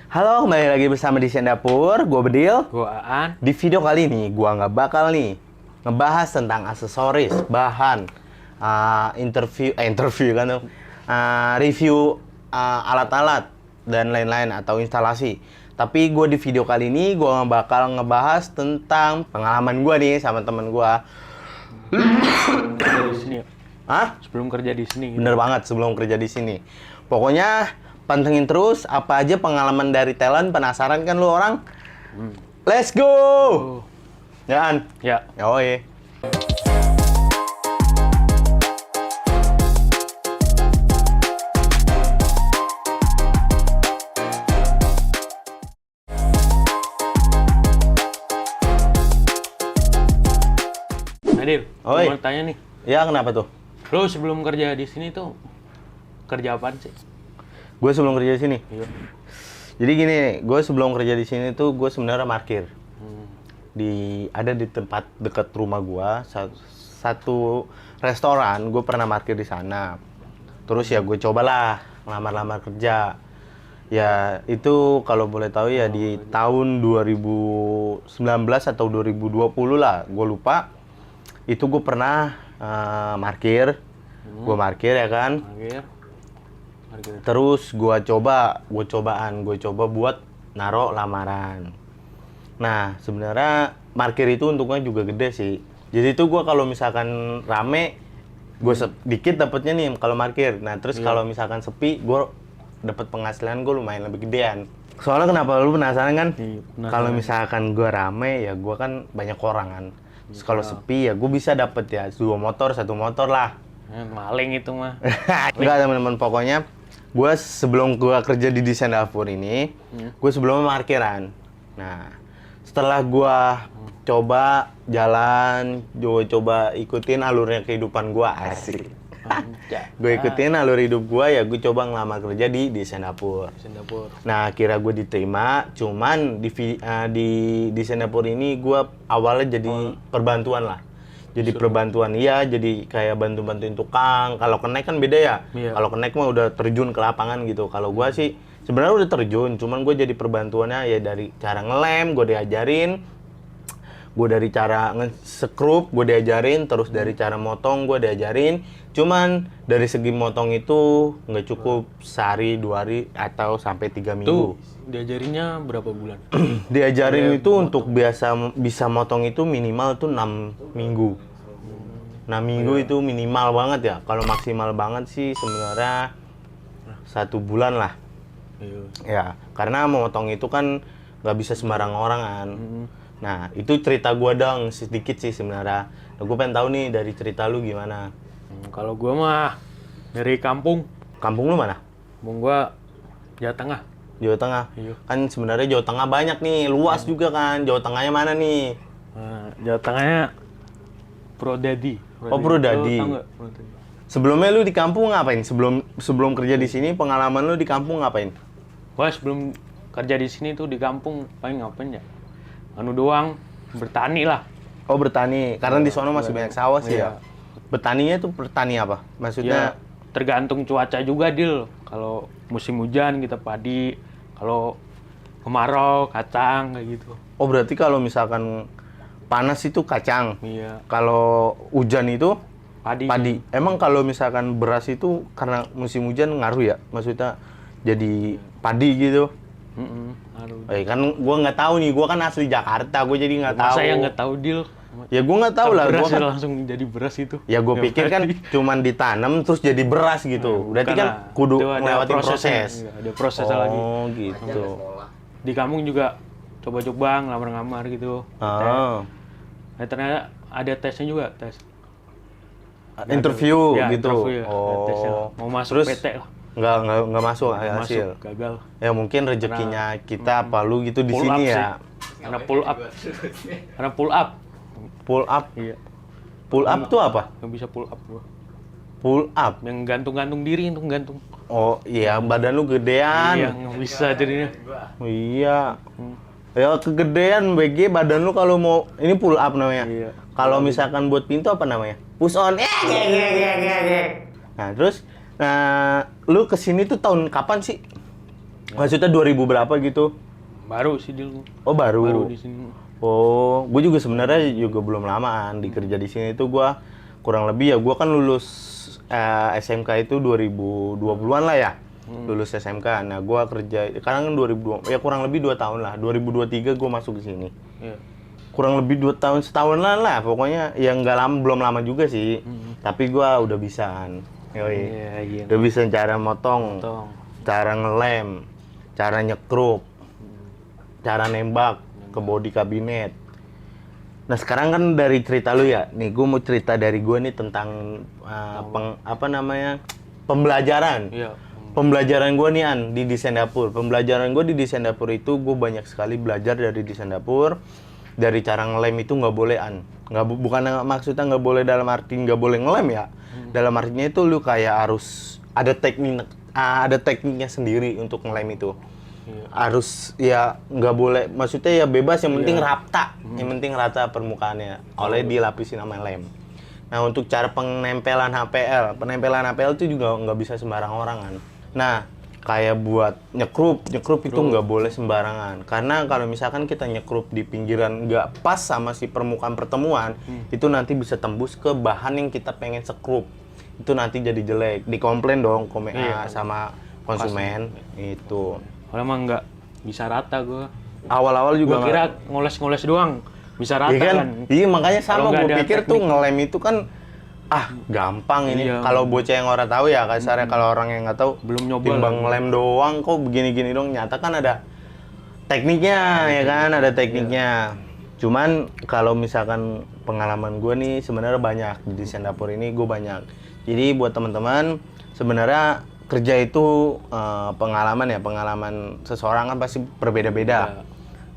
Halo, kembali lagi bersama di Dapur. Gue Bedil. Gua Aan. Di video kali ini, gue nggak bakal ngebahas tentang aksesoris, bahan, interview kan tuh, review alat-alat dan lain-lain atau instalasi. Tapi gue di video kali ini gue nggak bakal ngebahas tentang pengalaman gue nih sama temen gue. Kerja di sini ya? Hah? Sebelum kerja di sini. Gitu. Bener banget, sebelum kerja di sini. Pokoknya pantengin terus apa aja pengalaman dari talent. Penasaran kan lu orang? Let's go! Oh. Ya, An? Ya. Yoi. Nadir, Oi. mau tanya nih. Ya, kenapa tuh? Lu sebelum kerja di sini tuh kerja apaan sih? Gue sebelum kerja di sini. Iya. Jadi gini, gue sebelum kerja di sini tuh gue sebenarnya parkir. Hmm. Ada di tempat dekat rumah gue, satu restoran, gue pernah parkir di sana. Terus ya gue cobalah ngelamar-lamar kerja. Ya itu kalau boleh tahu ya di tahun 2019 atau 2020 lah, gue lupa. Itu gue pernah parkir. Gue parkir ya kan. Parkir. Terus gue coba buat naro lamaran. Nah, sebenarnya parkir itu untuknya juga gede sih. Jadi itu gue kalau misalkan rame, gue dikit dapetnya nih kalau parkir. Nah, terus kalau misalkan sepi, gue dapet penghasilan gue lumayan lebih gedean. Soalnya kenapa lu penasaran kan? Iya, penasaran. Kalau misalkan gue rame, ya gue kan banyak orang kan. Terus kalau sepi ya gue bisa dapet ya 1 motor lah. Maling itu mah. Enggak teman-teman, pokoknya gue sebelum gue kerja di desain dapur ini, gue sebelumnya parkiran. Nah, setelah gue coba jalan, gue coba ikutin alurnya kehidupan gue, asik. Gue ikutin alur hidup gue, ya gue coba ngelamar kerja di desain dapur. Dapur. Nah, kira gue diterima, cuman di desain dapur ini gue awalnya jadi perbantuan lah. Jadi perbantuan, iya, jadi kayak bantu-bantuin tukang. Kalau kenek kan beda ya. Iya. Kalau kenek mah udah terjun ke lapangan gitu. Kalau gue sih sebenarnya udah terjun, cuman gue jadi perbantuannya ya dari cara ngelem, gue diajarin. Gue dari cara nge-skrup, gue diajarin. Terus dari cara motong, gue diajarin. Cuman dari segi motong itu nggak cukup sehari, 2 hari, atau sampai 3 minggu. Tuh, diajarinnya berapa bulan? Diajarin itu untuk bisa motong itu minimal tuh 6 minggu. 6 minggu itu minimal banget ya. Kalau maksimal banget sih sebenarnya 1 bulan lah. Iya. Ya, karena memotong itu kan nggak bisa sembarang orang kan. Nah, itu cerita gua dong sedikit sih sebenarnya. Nah, gue pengen tahu nih dari cerita lu gimana. Kalau gua mah dari kampung. Kampung lu mana? Kampung gua Jawa Tengah. Jawa Tengah. Iya. Kan sebenarnya Jawa Tengah banyak nih, luas juga kan. Jawa Tengahnya mana nih? Nah, Jawa Tengahnya Prodadi. Oh, Prodadi. Lu tahu nggak Prodadi? Sebelumnya lu di kampung ngapain? Sebelum kerja di sini, pengalaman lu di kampung ngapain? Wah, sebelum kerja di sini tuh di kampung paling ngapain ya? Anu doang, bertani lah. Oh, bertani. Karena di sono masih banyak sawah sih Iya. ya. Bertaninya tuh bertani apa? Maksudnya Ya, tergantung cuaca juga, Dil. Kalau musim hujan kita padi, kalau kemarau kacang kayak gitu. oh berarti kalau misalkan panas itu kacang. Iya, Kalau hujan itu padi. padi. Emang kalau misalkan beras itu karena musim hujan ngaruh ya? Maksudnya jadi padi gitu. Aduh. Kan gua nggak tahu nih, gua kan asli Jakarta, gua jadi nggak tahu. Masa yang nggak tahu, Dil? Ya gua nggak tahu lah, Beras gua kan langsung jadi beras itu. ya gue pikir kan cuman ditanam terus jadi beras gitu. Berarti Bukan kan lah. kudu Itu ada ngelewatin prosesnya. proses. Iya, ada prosesnya lagi. Oh, gitu. Di kampung juga coba-coba ngelamar-ngelamar gitu. Oh. Nah, ternyata ada tesnya juga, tes. Interview Ya, gitu. interview, ada tesnya lah. Oh. Mau masuk Terus PT lah. nggak masuk hasil. Masuk, gagal. Ya mungkin rezekinya kita apa lu gitu di Pull sini up ya. sih. Karena pull up. Karena pull up. Pull up. Iya. Pull up tuh apa? Nggak bisa pull up gua. Pull up. Yang gantung-gantung diri itu gantung. Oh iya, badan lu gedean. Iya, nggak bisa jadinya. Oh, iya. Ya kegedean BG badan lu kalau mau ini pull up namanya. Iya. Kalau misalkan buat pintu apa namanya? Push on. Nah, terus lu kesini tuh tahun kapan sih? Maksudnya 2000 berapa gitu? Baru sih Dil. Oh, Baru baru. di sini. Oh, gue juga sebenarnya juga belum lamaan di kerja di sini itu gue kurang lebih ya gue kan lulus SMK itu 2020-an lah ya. Lulus SMK. Nah, gue kerja sekarang kan 2020 ya kurang lebih 2 tahun lah. 2023 gue masuk ke sini. Iya. Kurang lebih 2 tahun setahunan lah pokoknya ya nggak lama belum lama juga sih. Tapi gue udah bisaan. Yoi. Iya. Udah bisa cara motong, Tong. cara ngelem, cara nyekrup, cara nembak ke body kabinet. Nah sekarang kan dari cerita lu ya, nih gue mau cerita dari gue nih tentang pembelajaran. Iya. Pembelajaran gue nih An di desain dapur. Pembelajaran gue di desain dapur itu gue banyak sekali belajar dari desain dapur. Dari cara ngelem itu nggak boleh An. Bukan maksudnya nggak boleh dalam arti nggak boleh ngelem ya. Dalam artinya itu lu kayak harus ada tekniknya sendiri untuk ngelem itu. Iya. Harus ya nggak boleh, maksudnya ya bebas yang penting rata, yang penting rata permukaannya oleh dilapisi sama lem. Nah untuk cara penempelan HPL itu juga nggak bisa sembarang orang kan. Nah kayak buat nyekrup itu nggak boleh sembarangan karena kalau misalkan kita nyekrup di pinggiran nggak pas sama si permukaan pertemuan itu nanti bisa tembus ke bahan yang kita pengen sekrup, itu nanti jadi jelek, dikomplain dong sama konsumen itu. Kalau emang nggak bisa rata gue. Awal-awal juga Gue kira ngoles-ngoles doang bisa rata iya kan. Iya makanya Kalau sama nggak gue ada pikir tuh teknik. ngelem itu kan gampang ini. Iya. Kalau bocah yang orang tahu ya kasarnya, kalau orang yang nggak tahu Belum nyoba timbang lah. ngelem doang kok begini-gini dong, nyata kan ada tekniknya ya kan, ada tekniknya. Cuman kalau misalkan pengalaman gue nih sebenarnya banyak di desain dapur ini, gue banyak. Jadi buat teman-teman sebenarnya kerja itu pengalaman seseorang kan pasti berbeda-beda.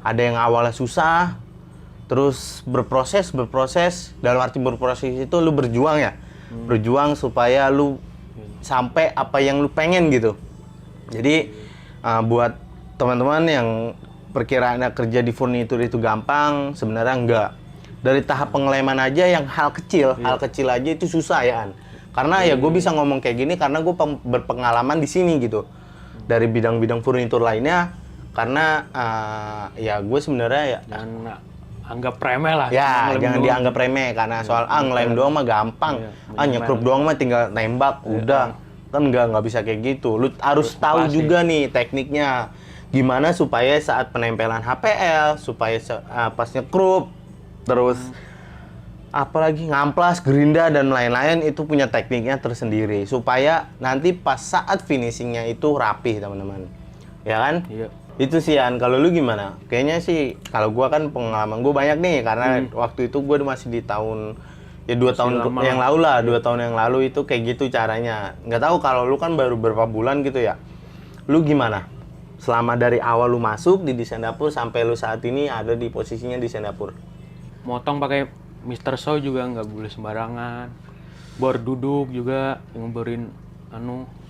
Ada yang awalnya susah, terus berproses. Dalam arti berproses itu lu berjuang ya, berjuang supaya lu sampai apa yang lu pengen gitu. Jadi buat teman-teman yang perkiraannya kerja di furnitur itu gampang, sebenarnya enggak. Dari tahap pengeleman aja yang hal kecil aja itu susah ya An. Karena ya gue bisa ngomong kayak gini karena gue berpengalaman di sini gitu. Dari bidang-bidang furnitur lainnya, karena ya gue sebenarnya ya Jangan anggap remeh lah. ya Ngelem jangan doang. dianggap remeh karena soal ngelem doang mah gampang. Iya, Nyekrup doang mah tinggal nembak udah. Kan nggak bisa kayak gitu. Lu harus tahu pasti. juga nih tekniknya. Gimana supaya saat penempelan HPL, supaya pas nyekrup, terus apalagi ngamplas, gerinda dan lain-lain itu punya tekniknya tersendiri supaya nanti pas saat finishingnya itu rapih teman-teman. Ya kan? Iya. Itu sih An, kalau lu gimana? Kayaknya sih kalau gua kan pengalaman gua banyak nih karena waktu itu gua masih di tahun ya 2 tahun lama. yang lalu lah, 2 tahun yang lalu itu kayak gitu caranya. Nggak tahu kalau lu kan baru beberapa bulan gitu ya. Lu gimana? Selama dari awal lu masuk di desain dapur sampai lu saat ini ada di posisinya desain dapur. Motong pakai Mr. Saw juga nggak boleh sembarangan. Bor duduk juga ngeborin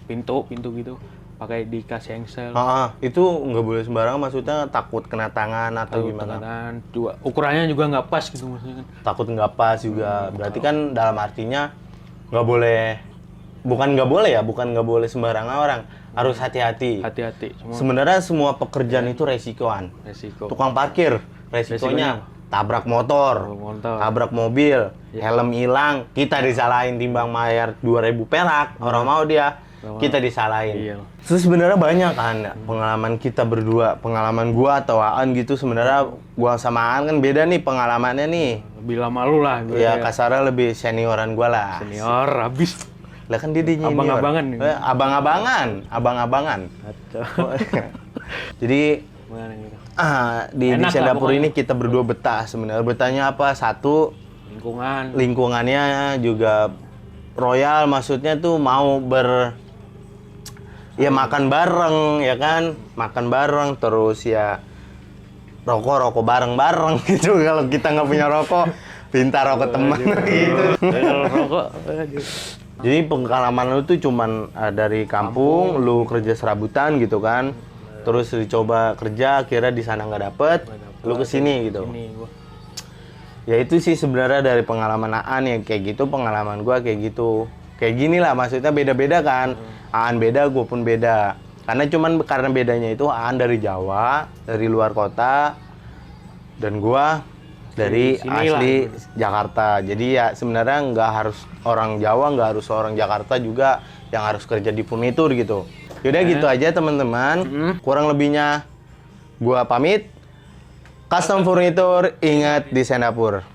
pintu gitu. Pakai dikasih engsel. Itu nggak boleh sembarangan, maksudnya takut kena tangan atau gimana? Tekanan juga ukurannya juga nggak pas gitu maksudnya kan. Takut nggak pas juga. Berarti kan dalam artinya nggak boleh, bukan nggak boleh sembarangan orang. Harus hati-hati. Hati-hati. Sebenarnya semua pekerjaan itu resikoan. Resiko. Tukang parkir, resikonya tabrak motor, tabrak mobil, helm hilang, kita disalahin timbang bayar 2.000 perak, orang mau dia, kita disalahin. Iya. Terus sebenarnya banyak kan pengalaman kita berdua, pengalaman gua atau Aan gitu, sebenarnya gua sama Aan kan beda nih pengalamannya nih. Lebih lama lu lah. gue Ya kasarnya lebih senioran gua lah. Senior habis. Lah kan dia junior. Abang-abangan nih. Abang-abangan. Kacau. Jadi Gimana gitu? di Enak desain lah dapur pokoknya. ini kita berdua betah sebenarnya. Betahnya apa? Satu, Lingkungan. lingkungannya juga royal, maksudnya tuh mau makan bareng ya kan, makan bareng, terus ya rokok bareng gitu. Kalau kita nggak punya rokok, pintar rokok teman gitu. Kalau rokok. aduh. Jadi pengalaman lu tuh cuman dari kampung, lu kerja serabutan gitu kan, terus dicoba kerja, akhirnya di sana nggak dapet, lu kesini gitu. Ini gua. Ya itu sih sebenarnya dari pengalaman Aan ya kayak gitu, pengalaman gua kayak gitu. Kayak gini lah, maksudnya beda-beda kan. Aan beda, gua pun beda. Karena karena bedanya itu Aan dari Jawa, dari luar kota, dan gua dari Sini lah. asli Jakarta. Jadi ya sebenarnya nggak harus orang Jawa, nggak harus orang Jakarta juga yang harus kerja di furnitur gitu. Yaudah gitu aja teman-teman. Kurang lebihnya gua pamit. Custom Furnitur, ingat di Singapura.